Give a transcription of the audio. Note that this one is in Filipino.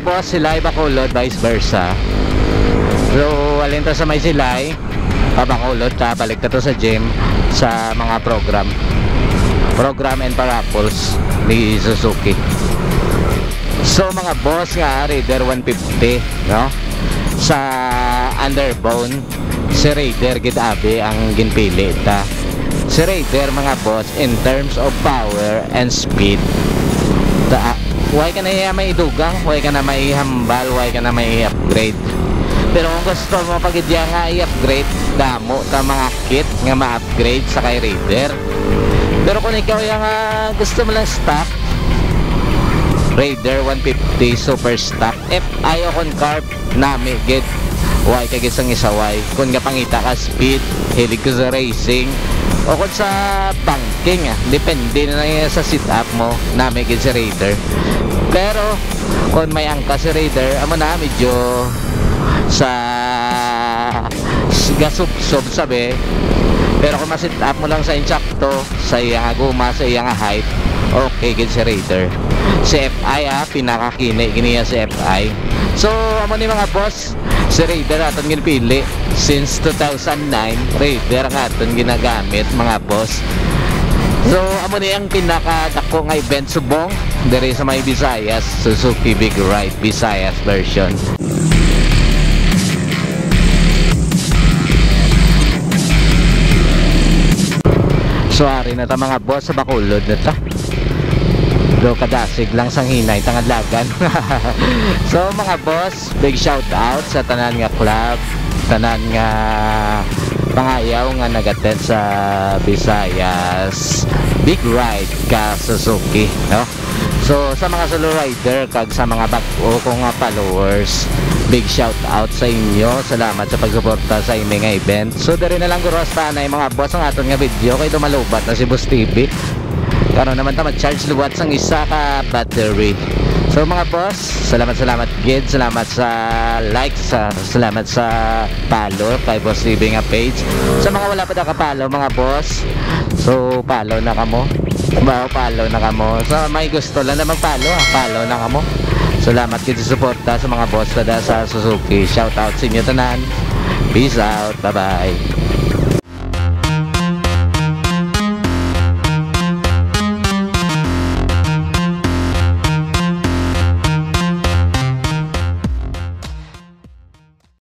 boss, Silay Bacolod, vice versa. So alin to sa may Silay Bacolod, balik na to sa gym sa mga program and parables ni Suzuki. So mga boss nga, Raider 150, no? Sa underbone si Raider gid abi ang ginpili ta. Si Raider mga boss, in terms of power and speed, huwag ka na may idugang, huwag ka na may hambal, huwag ka na may upgrade. Pero kung gusto mo pagidya nga i-upgrade, damo ta mga kit nga ma-upgrade sa kay Raider. Pero kung ikaw yung gusto mo lang stock Raider 150 super stock, if ayaw kon carb nami gid, huwag ka gisang isaway. Kung nga pangita ka speed, hilig ko sa racing, o kung sa banking, depende na lang sa sit-up mo, nami gid si Raider. Pero kung may angka si Raider, amo na medyo sa gasub-sub sabi. Pero kung masit up mo lang sa insakto, sa iyang guma, sa iyang height, okay gid si Raider. Si FI pinakakini giniya si FI. So amo ni mga boss, si Raider aton ginpili since 2009. Raider nga aton ginagamit mga boss. So amo ni ang pinakadako nga event subong diri sa may Visayas, Suzuki Big Ride Visayas version. So ari na ta mga boss sa Bacolod na ta. Do kadasig lang sang hinay tangadlagan. So mga boss, big shout out sa tanan nga club, tanan nga pangayaw nga nagatet sa Visayas Big Ride ka Suzuki, no? So sa mga solo rider kag sa mga bag-o ko nga followers, big shout out sa inyo. Salamat sa pagsuporta sa inyong nga event. So diri na lang guro sa tanay mga boss ang aton nga video kay dumalubat na si Boss TV. Karon naman ta mag-charge luwat sang isa ka battery. So mga boss, salamat gid, salamat sa likes, salamat sa follow kay Boss TV nga page. Sa mga wala pa nakapollow mga boss, so follow na kamo. Follow na kamo. Sa may gusto lang na mag-follow, follow na kamo. Salamat gid sa suporta sa mga boss tada sa Suzuki. Shout out sa inyo tanan. Peace out. Bye bye.